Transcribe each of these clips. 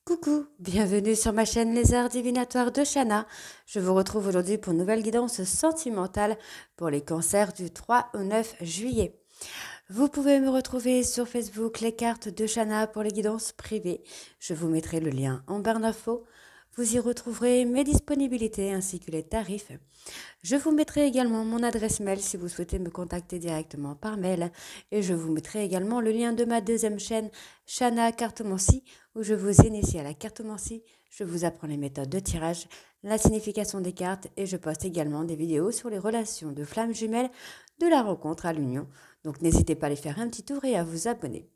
Coucou, bienvenue sur ma chaîne Les Arts Divinatoires de Shana. Je vous retrouve aujourd'hui pour une nouvelle guidance sentimentale pour les cancers du 3 au 9 juillet. Vous pouvez me retrouver sur Facebook Les Cartes de Shana pour les guidances privées. Je vous mettrai le lien en barre d'infos. Vous y retrouverez mes disponibilités ainsi que les tarifs. Je vous mettrai également mon adresse mail si vous souhaitez me contacter directement par mail. Et je vous mettrai également le lien de ma deuxième chaîne, Shana Cartomancie, où je vous initie à la cartomancie. Je vous apprends les méthodes de tirage, la signification des cartes et je poste également des vidéos sur les relations de flammes jumelles de la rencontre à l'union. Donc n'hésitez pas à aller faire un petit tour et à vous abonner.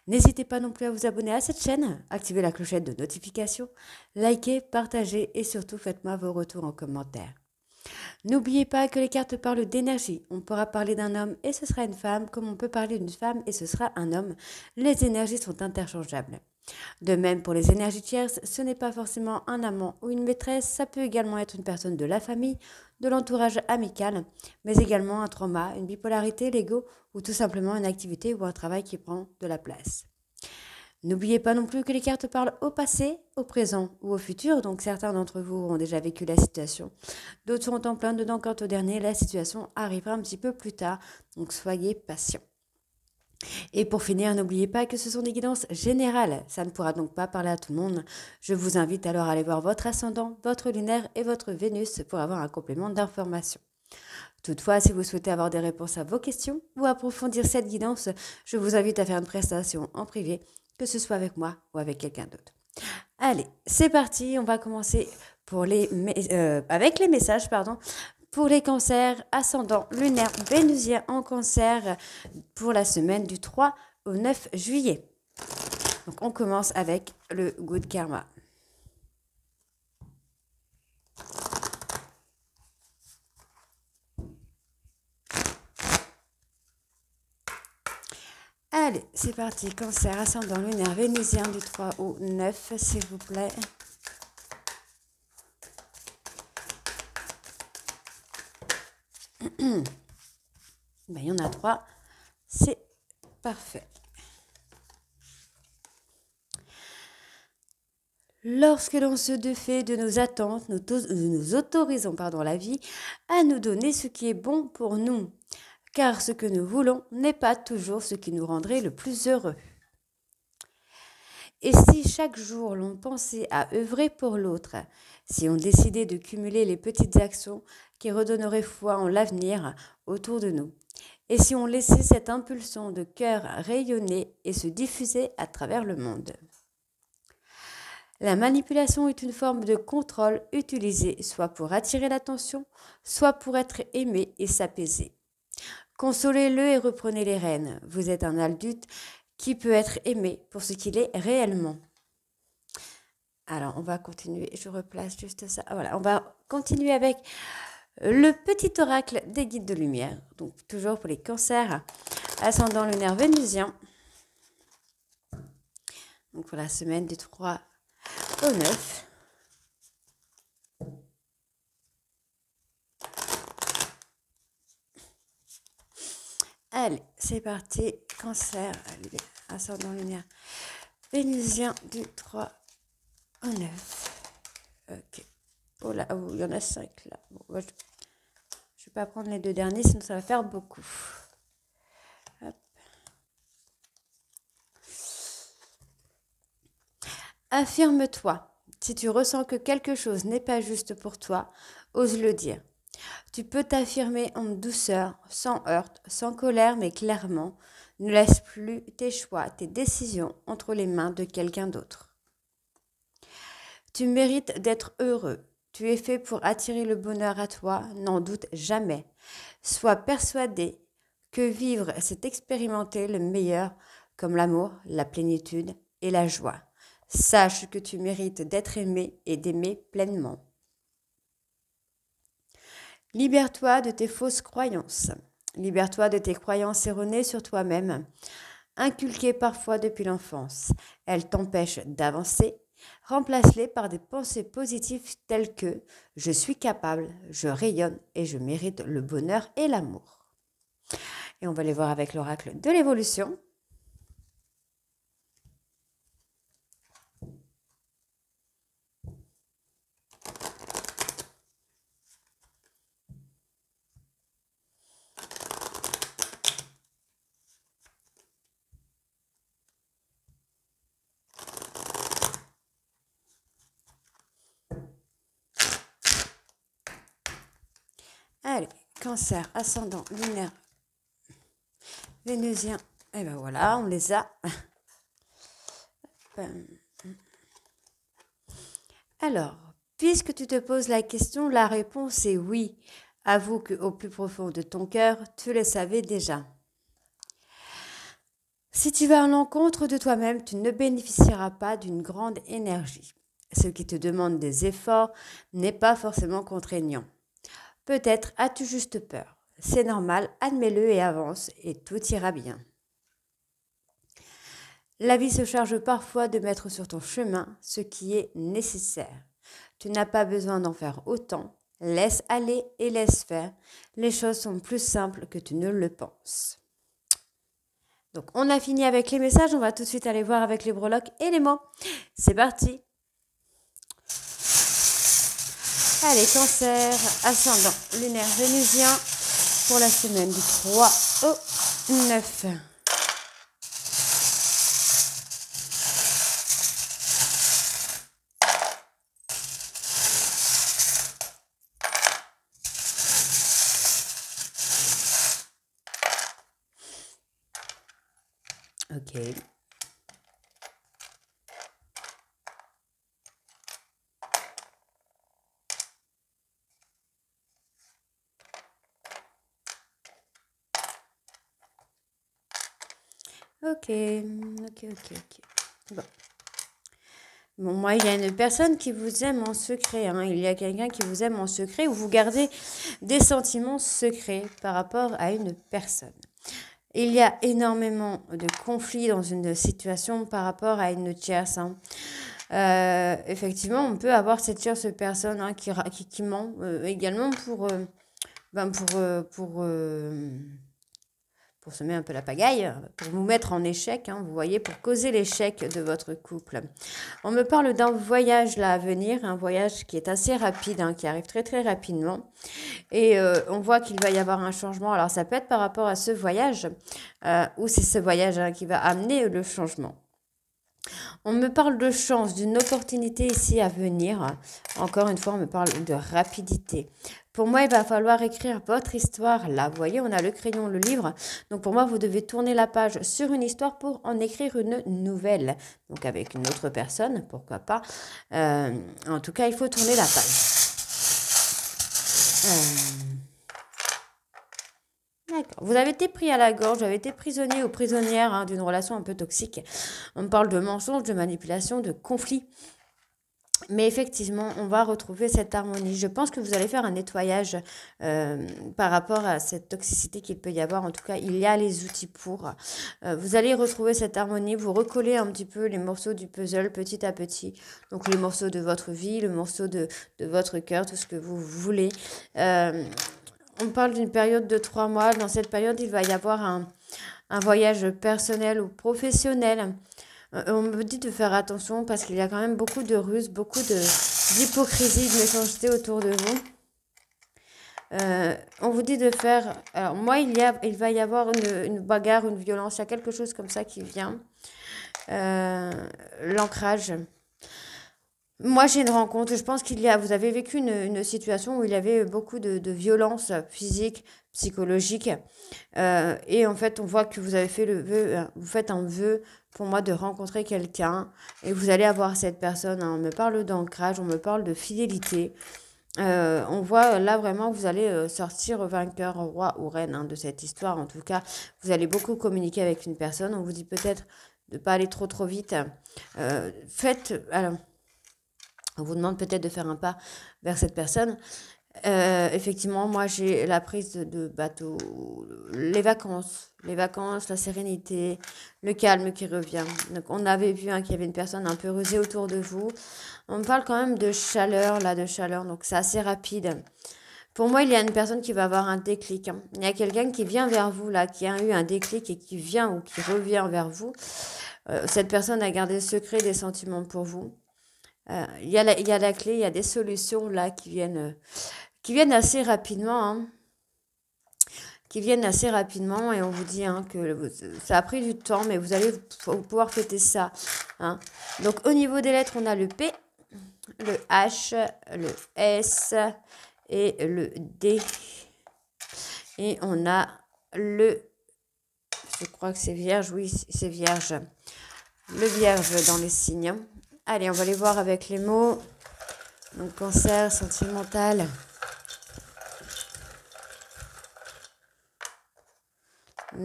N'hésitez pas non plus à vous abonner à cette chaîne, activez la clochette de notification, likez, partagez et surtout faites-moi vos retours en commentaire. N'oubliez pas que les cartes parlent d'énergie. On pourra parler d'un homme et ce sera une femme, comme on peut parler d'une femme et ce sera un homme. Les énergies sont interchangeables. De même pour les énergies tierces, ce n'est pas forcément un amant ou une maîtresse, ça peut également être une personne de la famille, de l'entourage amical, mais également un trauma, une bipolarité, l'ego ou tout simplement une activité ou un travail qui prend de la place. N'oubliez pas non plus que les cartes parlent au passé, au présent ou au futur, donc certains d'entre vous ont déjà vécu la situation. D'autres sont en plein dedans quant au dernier, la situation arrivera un petit peu plus tard, donc soyez patients. Et pour finir, n'oubliez pas que ce sont des guidances générales, ça ne pourra donc pas parler à tout le monde. Je vous invite alors à aller voir votre ascendant, votre lunaire et votre Vénus pour avoir un complément d'information. Toutefois, si vous souhaitez avoir des réponses à vos questions ou approfondir cette guidance, je vous invite à faire une prestation en privé, que ce soit avec moi ou avec quelqu'un d'autre. Allez, c'est parti, on va commencer avec les messages, pour les cancers ascendant lunaire vénusien en cancer pour la semaine du 3 au 9 juillet. Donc on commence avec le Good Karma. Allez, c'est parti. Cancer, ascendant lunaire vénusien du 3 au 9, s'il vous plaît. Ben, il y en a 3. C'est parfait. Lorsque l'on se défait de nos attentes, nous autorisons la vie à nous donner ce qui est bon pour nous. Car ce que nous voulons n'est pas toujours ce qui nous rendrait le plus heureux. Et si chaque jour l'on pensait à œuvrer pour l'autre, si on décidait de cumuler les petites actions qui redonneraient foi en l'avenir autour de nous, et si on laissait cette impulsion de cœur rayonner et se diffuser à travers le monde. La manipulation est une forme de contrôle utilisée soit pour attirer l'attention, soit pour être aimé et s'apaiser. Consolez-le et reprenez les rênes. Vous êtes un adulte qui peut être aimé pour ce qu'il est réellement. Alors, on va continuer. Je replace juste ça. Voilà, on va continuer avec le petit oracle des guides de lumière. Donc, toujours pour les cancers, ascendant lunaire vénusien. Donc, pour la semaine du 3 au 9. Allez, c'est parti. Cancer, ascendant lunaire vénusien du 3 au 9. Ok. Oh là, oh, il y en a 5 là. Bon, je ne vais pas prendre les 2 derniers, sinon ça va faire beaucoup. Hop. Affirme-toi. Si tu ressens que quelque chose n'est pas juste pour toi, ose le dire. Tu peux t'affirmer en douceur, sans heurte, sans colère, mais clairement. Ne laisse plus tes choix, tes décisions entre les mains de quelqu'un d'autre. Tu mérites d'être heureux. Tu es fait pour attirer le bonheur à toi, n'en doute jamais. Sois persuadé que vivre, c'est expérimenter le meilleur, comme l'amour, la plénitude et la joie. Sache que tu mérites d'être aimé et d'aimer pleinement. Libère-toi de tes fausses croyances. Libère-toi de tes croyances erronées sur toi-même, inculquées parfois depuis l'enfance. Elles t'empêchent d'avancer. Remplace-les par des pensées positives telles que « je suis capable, je rayonne et je mérite le bonheur et l'amour ». Et on va les voir avec l'oracle de l'évolution. Cancer, ascendant, lunaire, vénusien. Et ben voilà, on les a. Alors, puisque tu te poses la question, la réponse est oui. Avoue qu'au plus profond de ton cœur, tu le savais déjà. Si tu vas à l'encontre de toi-même, tu ne bénéficieras pas d'une grande énergie. Ce qui te demande des efforts n'est pas forcément contraignant. Peut-être as-tu juste peur. C'est normal, admets-le et avance, et tout ira bien. La vie se charge parfois de mettre sur ton chemin ce qui est nécessaire. Tu n'as pas besoin d'en faire autant. Laisse aller et laisse faire. Les choses sont plus simples que tu ne le penses. Donc, on a fini avec les messages. On va tout de suite aller voir avec les breloques et les mots. C'est parti. Allez, Cancer, ascendant, lunaire, vénusien pour la semaine du 3 au 9. Ok. Ok. Bon, moi, il y a une personne qui vous aime en secret. Hein. Il y a quelqu'un qui vous aime en secret ou vous gardez des sentiments secrets par rapport à une personne. Il y a énormément de conflits dans une situation par rapport à une tierce. Hein. Effectivement, on peut avoir cette tierce personne hein, qui ment également pour semer un peu la pagaille, pour vous mettre en échec, hein, vous voyez, pour causer l'échec de votre couple. On me parle d'un voyage là à venir, un voyage qui est assez rapide, hein, qui arrive très très rapidement. Et on voit qu'il va y avoir un changement. Alors ça peut être par rapport à ce voyage, ou c'est ce voyage hein, qui va amener le changement. On me parle de chance, d'une opportunité ici à venir. Encore une fois, on me parle de rapidité. Pour moi, il va falloir écrire votre histoire là. Vous voyez, on a le crayon, le livre. Donc pour moi, vous devez tourner la page sur une histoire pour en écrire une nouvelle. Donc avec une autre personne, pourquoi pas. En tout cas, il faut tourner la page. D'accord. Vous avez été pris à la gorge, vous avez été prisonnier ou prisonnière hein, d'une relation un peu toxique. On parle de mensonges, de manipulation, de conflits. Mais effectivement, on va retrouver cette harmonie. Je pense que vous allez faire un nettoyage par rapport à cette toxicité qu'il peut y avoir. En tout cas, il y a les outils pour. Vous allez retrouver cette harmonie. Vous recollez un petit peu les morceaux du puzzle petit à petit. Donc, les morceaux de votre vie, le morceau de votre cœur, tout ce que vous voulez. On parle d'une période de 3 mois. Dans cette période, il va y avoir un voyage personnel ou professionnel. On me dit de faire attention parce qu'il y a quand même beaucoup de ruses, beaucoup d'hypocrisie, de méchanceté autour de vous. On vous dit de faire... Alors moi, il va y avoir une bagarre, une violence, il y a quelque chose comme ça qui vient. L'ancrage. Moi, j'ai une rencontre. Je pense vous avez vécu une situation où il y avait beaucoup de violence physique, psychologique. Et en fait, on voit que vous avez fait le vœu, vous faites un vœu pour moi de rencontrer quelqu'un et vous allez avoir cette personne. Hein. On me parle d'ancrage, on me parle de fidélité. On voit là vraiment que vous allez sortir vainqueur, roi ou reine hein, de cette histoire. En tout cas, vous allez beaucoup communiquer avec une personne. On vous dit peut-être de ne pas aller trop vite. Alors, on vous demande peut-être de faire un pas vers cette personne. Effectivement, moi, j'ai la prise de bateau, les vacances, la sérénité, le calme qui revient. Donc, on avait vu qu'il y avait une personne un peu rusée autour de vous. On me parle quand même de chaleur, donc c'est assez rapide. Pour moi, il y a une personne qui va avoir un déclic. Hein. Il y a quelqu'un qui vient vers vous, là, qui a eu un déclic et qui vient ou qui revient vers vous. Cette personne a gardé secret des sentiments pour vous. Il y a la clé, il y a des solutions là qui viennent assez rapidement. Hein, qui viennent assez rapidement et on vous dit hein, que ça a pris du temps, mais vous allez pouvoir fêter ça. Hein. Donc au niveau des lettres, on a le P, le H, le S et le D. Et on a le, je crois que c'est vierge, oui, c'est vierge. Le vierge dans les signes. Allez, on va les voir avec les mots. Donc, cancer, sentimental.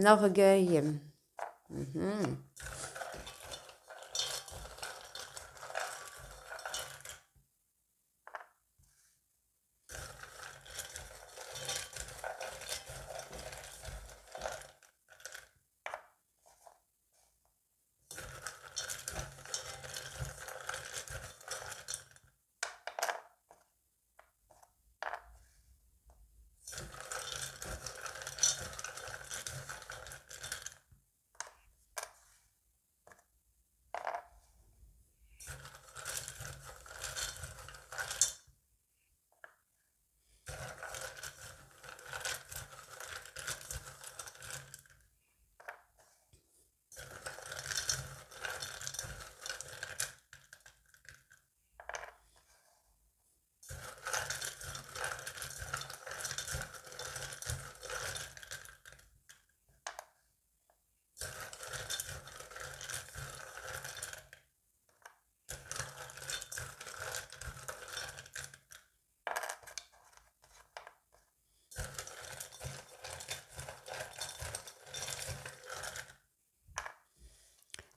Orgueil.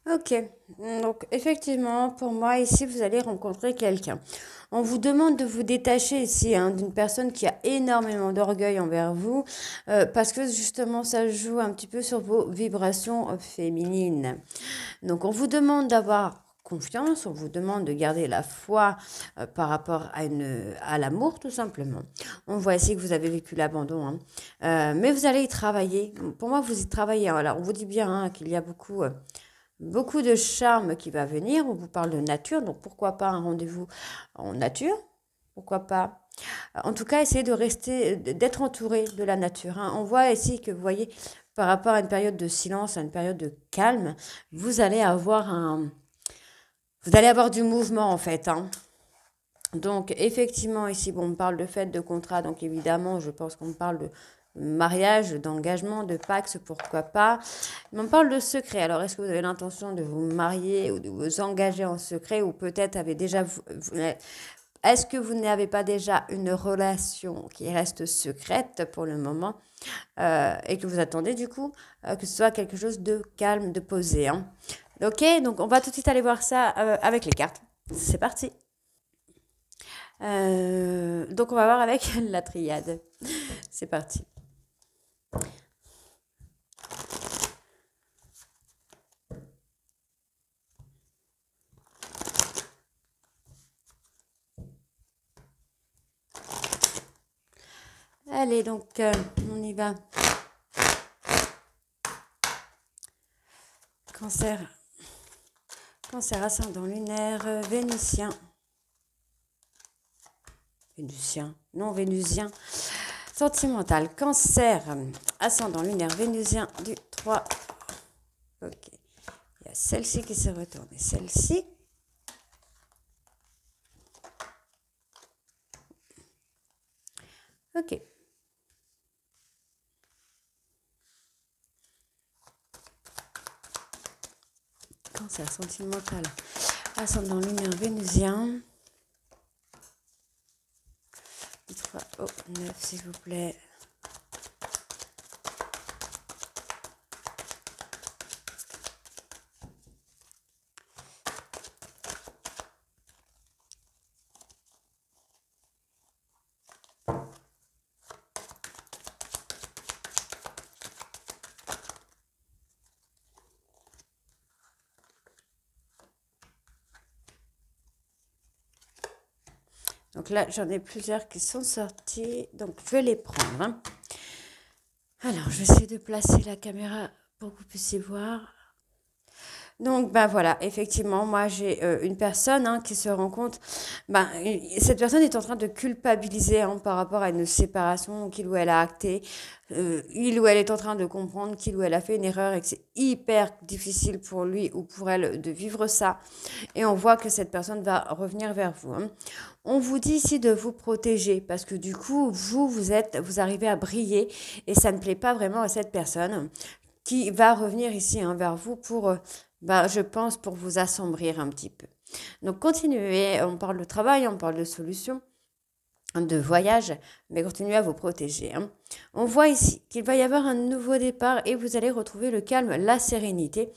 Ok, donc effectivement, pour moi, ici, vous allez rencontrer quelqu'un. On vous demande de vous détacher ici d'une personne qui a énormément d'orgueil envers vous, parce que justement, ça joue un petit peu sur vos vibrations féminines. Donc, on vous demande d'avoir confiance, on vous demande de garder la foi par rapport à l'amour, tout simplement. On voit ici que vous avez vécu l'abandon, hein. Mais vous allez y travailler. Pour moi, vous y travaillez. Alors, on vous dit bien qu'il y a beaucoup de charme qui va venir. On vous parle de nature, donc pourquoi pas un rendez-vous en nature? Pourquoi pas? En tout cas, essayez de rester, d'être entouré de la nature, hein. On voit ici que vous voyez, par rapport à une période de silence, à une période de calme, vous allez avoir du mouvement en fait, hein. Donc, effectivement, ici, bon, on me parle de fête, de contrat, donc évidemment, je pense qu'on me parle de mariage, d'engagement, de Pax, pourquoi pas. Mais on parle de secret. Alors, est-ce que vous avez l'intention de vous marier ou de vous engager en secret ou peut-être avez déjà... Est-ce que vous n'avez pas déjà une relation qui reste secrète pour le moment et que vous attendez du coup que ce soit quelque chose de calme, de posé, hein. Ok, donc on va tout de suite aller voir ça avec les cartes. C'est parti. Donc on va voir avec la triade. C'est parti. Allez, donc on y va. Cancer. Cancer ascendant lunaire, vénitien. Vénusien, non vénusien. Sentimental, cancer, ascendant lunaire vénusien du 3. Ok. Il y a celle-ci qui s'est retournée. Celle-ci. Ok. Cancer sentimental, ascendant lunaire vénusien. Du 3 au 9, s'il vous plaît. Donc là, j'en ai plusieurs qui sont sortis. Donc, je vais les prendre, hein. Alors, je vais essayer de placer la caméra pour que vous puissiez voir. Donc, ben voilà, effectivement, moi j'ai une personne qui se rend compte, cette personne est en train de culpabiliser par rapport à une séparation qu'il ou elle a actée. Il ou elle est en train de comprendre qu'il ou elle a fait une erreur et que c'est hyper difficile pour lui ou pour elle de vivre ça. Et on voit que cette personne va revenir vers vous. On vous dit ici de vous protéger parce que du coup, vous arrivez à briller et ça ne plaît pas vraiment à cette personne qui va revenir ici vers vous pour, je pense, pour vous assombrir un petit peu. Donc continuez, on parle de travail, on parle de solutions, de voyage, mais continuez à vous protéger. On voit ici qu'il va y avoir un nouveau départ et vous allez retrouver le calme, la sérénité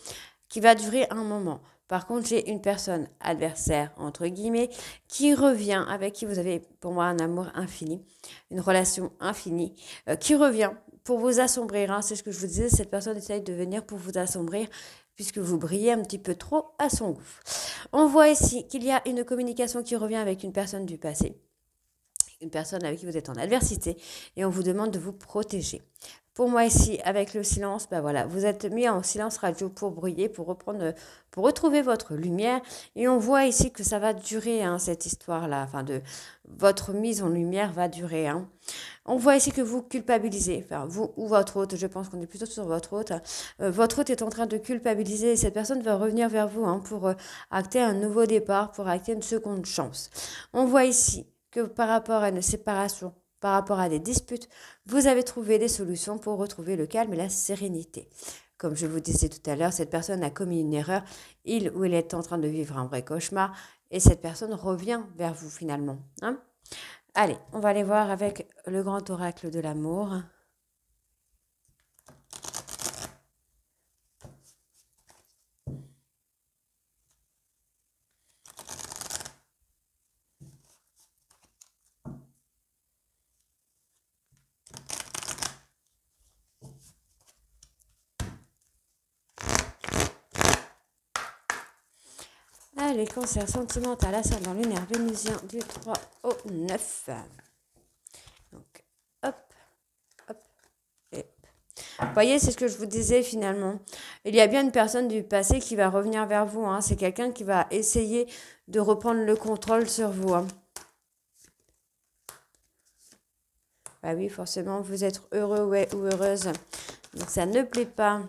qui va durer un moment. Par contre, j'ai une personne adversaire, entre guillemets, qui revient, avec qui vous avez pour moi un amour infini, une relation infinie, qui revient pour vous assombrir. C'est ce que je vous disais, cette personne essaye de venir pour vous assombrir, puisque vous brillez un petit peu trop à son goût. On voit ici qu'il y a une communication qui revient avec une personne du passé, une personne avec qui vous êtes en adversité, et on vous demande de vous protéger. Pour moi ici, avec le silence, vous êtes mis en silence radio pour briller, pour retrouver votre lumière. Et on voit ici que ça va durer, cette histoire-là. Votre mise en lumière va durer. On voit ici que vous culpabilisez, vous ou votre hôte, je pense qu'on est plutôt sur votre hôte. Votre hôte est en train de culpabiliser et cette personne va revenir vers vous pour acter un nouveau départ, pour acter une seconde chance. On voit ici que par rapport à une séparation, par rapport à des disputes, vous avez trouvé des solutions pour retrouver le calme et la sérénité. Comme je vous disais tout à l'heure, cette personne a commis une erreur, il ou elle est en train de vivre un vrai cauchemar, et cette personne revient vers vous finalement. Allez, on va aller voir avec le grand oracle de l'amour. Allez, cancer sentimental, ascendant lunaire vénusien du 3 au 9. Donc, hop, hop, et hop. Vous voyez, c'est ce que je vous disais finalement. Il y a bien une personne du passé qui va revenir vers vous. C'est quelqu'un qui va essayer de reprendre le contrôle sur vous. Bah oui, forcément, vous êtes heureux ou heureuse. Donc, ça ne plaît pas.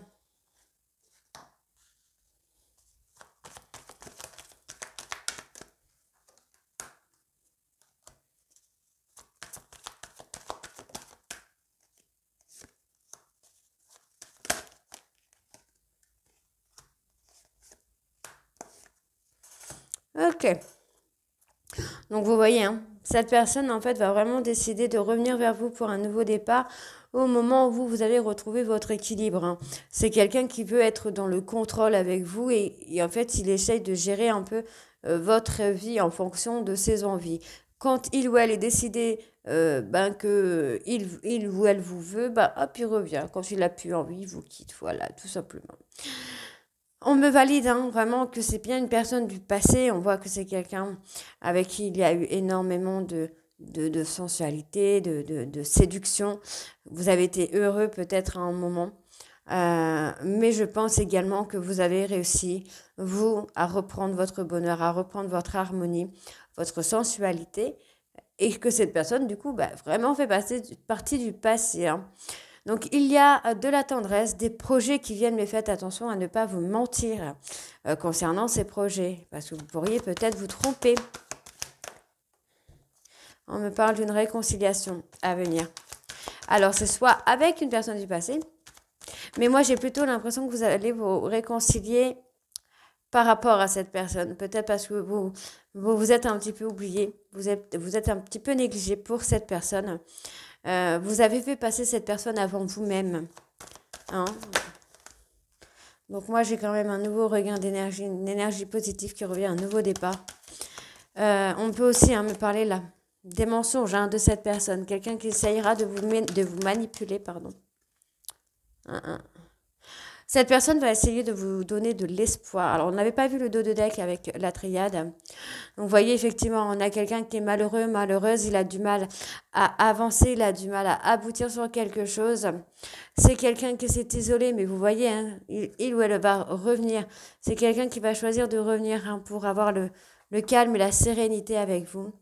Ok. Donc vous voyez, cette personne en fait va vraiment décider de revenir vers vous pour un nouveau départ au moment où vous allez retrouver votre équilibre. C'est quelqu'un qui veut être dans le contrôle avec vous et en fait il essaye de gérer un peu votre vie en fonction de ses envies. Quand il ou elle est décidé que il ou elle vous veut, hop, il revient. Quand il n'a plus envie, il vous quitte. Voilà, tout simplement. On me valide vraiment que c'est bien une personne du passé. On voit que c'est quelqu'un avec qui il y a eu énormément de sensualité, de séduction. Vous avez été heureux peut-être à un moment. Mais je pense également que vous avez réussi, vous, à reprendre votre bonheur, à reprendre votre harmonie, votre sensualité. Et que cette personne, du coup, vraiment fait partie du passé. Donc, il y a de la tendresse, des projets qui viennent, mais faites attention à ne pas vous mentir concernant ces projets, parce que vous pourriez peut-être vous tromper. On me parle d'une réconciliation à venir. Alors, c'est soit avec une personne du passé, mais moi, j'ai plutôt l'impression que vous allez vous réconcilier par rapport à cette personne. Peut-être parce que vous êtes un petit peu oublié, vous êtes un petit peu négligé pour cette personne. Vous avez fait passer cette personne avant vous-même. Donc moi, j'ai quand même un nouveau regain d'énergie, une énergie positive qui revient, un nouveau départ. On peut aussi me parler là des mensonges de cette personne. Quelqu'un qui essayera de vous manipuler, pardon. Cette personne va essayer de vous donner de l'espoir. Alors, on n'avait pas vu le dos de deck avec la triade. Donc, vous voyez, effectivement, on a quelqu'un qui est malheureux, malheureuse. Il a du mal à avancer, il a du mal à aboutir sur quelque chose. C'est quelqu'un qui s'est isolé, mais vous voyez, hein, il ou elle va revenir. C'est quelqu'un qui va choisir de revenir hein, pour avoir le calme et la sérénité avec vous.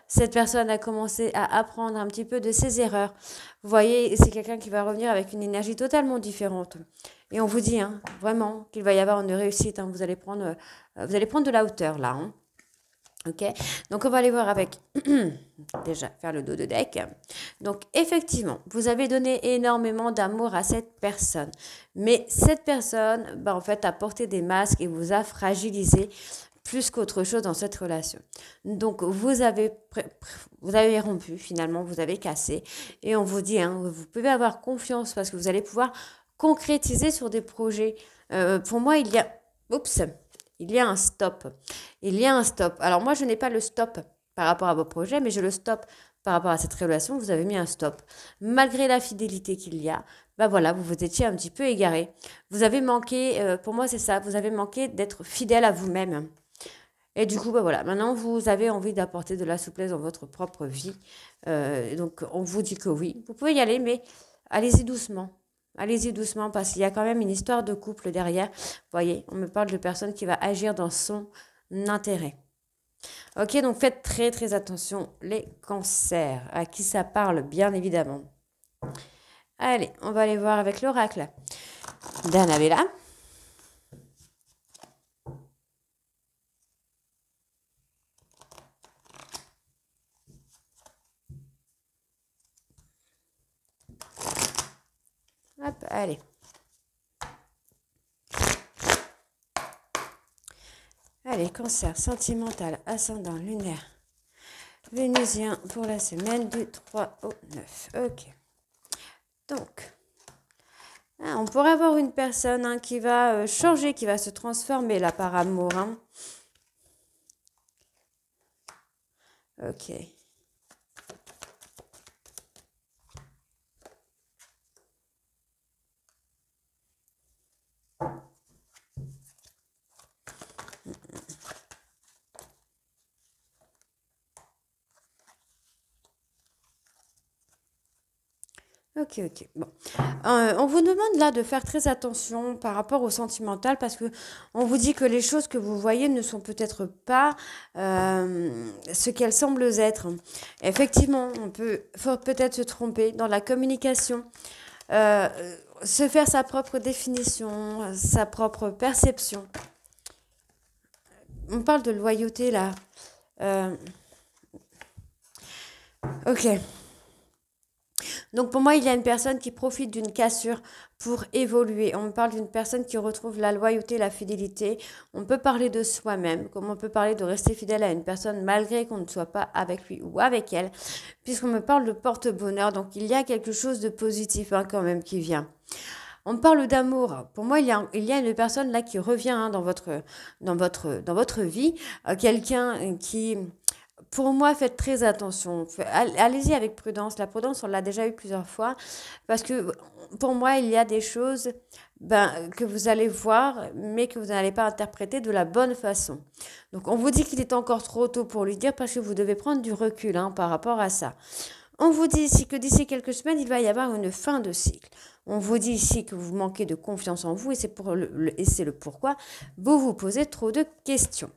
Cette personne a commencé à apprendre un petit peu de ses erreurs. Vous voyez, c'est quelqu'un qui va revenir avec une énergie totalement différente. Et on vous dit hein, vraiment qu'il va y avoir une réussite. Hein. Vous allez prendre de la hauteur là. Hein. Ok, donc on va aller voir avec déjà faire le dos de deck. Donc effectivement, vous avez donné énormément d'amour à cette personne, mais cette personne, en fait, a porté des masques et vous a fragilisé plus qu'autre chose dans cette relation. Donc vous avez rompu finalement, vous avez cassé et on vous dit, hein, vous pouvez avoir confiance parce que vous allez pouvoir concrétiser sur des projets. Pour moi, il y a un stop. Il y a un stop. Alors moi, je n'ai pas le stop par rapport à vos projets, mais je le stop par rapport à cette relation. Vous avez mis un stop. Malgré la fidélité qu'il y a, voilà, vous vous étiez un petit peu égaré. Vous avez manqué, pour moi c'est ça, vous avez manqué d'être fidèle à vous-même. Et du coup, voilà, maintenant vous avez envie d'apporter de la souplesse dans votre propre vie. Donc on vous dit que oui, vous pouvez y aller, mais allez-y doucement. Allez-y doucement parce qu'il y a quand même une histoire de couple derrière. Vous voyez, on me parle de personne qui va agir dans son intérêt. Ok, donc faites très très attention les cancers, à qui ça parle bien évidemment. Allez, on va aller voir avec l'oracle d'Annabella. Hop, allez. Allez, cancer sentimental, ascendant lunaire, vénusien pour la semaine du 3 au 9. Ok. Donc, on pourrait avoir une personne hein, qui va changer, qui va se transformer là par amour. Hein. Ok. Ok. Bon. On vous demande là de faire très attention par rapport au sentimental parce que on vous dit que les choses que vous voyez ne sont peut-être pas ce qu'elles semblent être. Effectivement, faut peut-être se tromper dans la communication, se faire sa propre définition, sa propre perception. On parle de loyauté là. Ok. Donc pour moi, il y a une personne qui profite d'une cassure pour évoluer. On me parle d'une personne qui retrouve la loyauté, la fidélité. On peut parler de soi-même, comme on peut parler de rester fidèle à une personne malgré qu'on ne soit pas avec lui ou avec elle, puisqu'on me parle de porte-bonheur. Donc il y a quelque chose de positif hein, quand même qui vient. On parle d'amour. Pour moi, il y a une personne là qui revient hein, dans votre vie. Quelqu'un qui... Pour moi, faites très attention. Allez-y avec prudence. La prudence, on l'a déjà eu plusieurs fois. Parce que pour moi, il y a des choses que vous allez voir, mais que vous n'allez pas interpréter de la bonne façon. Donc, on vous dit qu'il est encore trop tôt pour lui dire parce que vous devez prendre du recul hein, par rapport à ça. On vous dit ici que d'ici quelques semaines, il va y avoir une fin de cycle. On vous dit ici que vous manquez de confiance en vous et c'est le pourquoi vous vous posez trop de questions.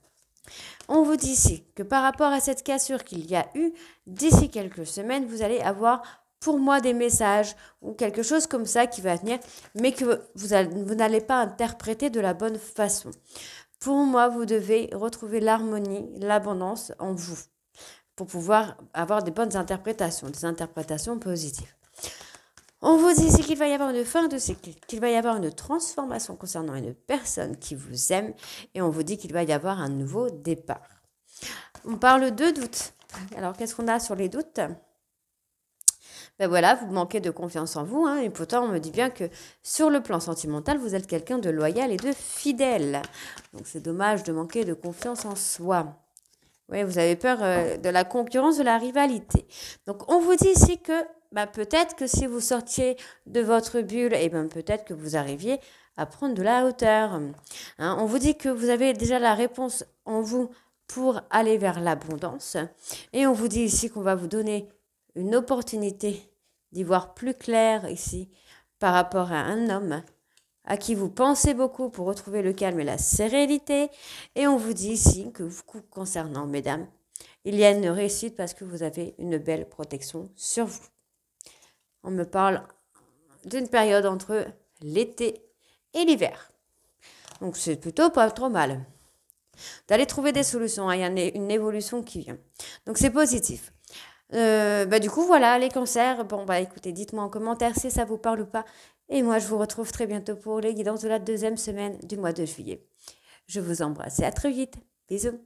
On vous dit ici que par rapport à cette cassure qu'il y a eu, d'ici quelques semaines, vous allez avoir pour moi des messages ou quelque chose comme ça qui va venir, mais que vous n'allez pas interpréter de la bonne façon. Pour moi, vous devez retrouver l'harmonie, l'abondance en vous pour pouvoir avoir des bonnes interprétations, des interprétations positives. On vous dit ici qu'il va y avoir une fin de cycle, qu'il va y avoir une transformation concernant une personne qui vous aime et on vous dit qu'il va y avoir un nouveau départ. On parle de doutes. Alors, qu'est-ce qu'on a sur les doutes ? Voilà, vous manquez de confiance en vous hein, et pourtant on me dit bien que sur le plan sentimental, vous êtes quelqu'un de loyal et de fidèle. Donc, c'est dommage de manquer de confiance en soi. Oui, vous avez peur de la concurrence, de la rivalité. Donc, on vous dit ici que peut-être que si vous sortiez de votre bulle, et peut-être que vous arriviez à prendre de la hauteur. Hein, on vous dit que vous avez déjà la réponse en vous pour aller vers l'abondance. Et on vous dit ici qu'on va vous donner une opportunité d'y voir plus clair ici par rapport à un homme à qui vous pensez beaucoup pour retrouver le calme et la sérénité. Et on vous dit ici que vous concernant, mesdames, il y a une réussite parce que vous avez une belle protection sur vous. On me parle d'une période entre l'été et l'hiver. Donc c'est plutôt pas trop mal. D'aller trouver des solutions, hein, il y a une évolution qui vient. Donc c'est positif. Du coup, voilà, les cancers. Bon, écoutez, dites-moi en commentaire si ça vous parle ou pas. Et moi, je vous retrouve très bientôt pour les guidances de la 2e semaine du mois de juillet. Je vous embrasse et à très vite. Bisous.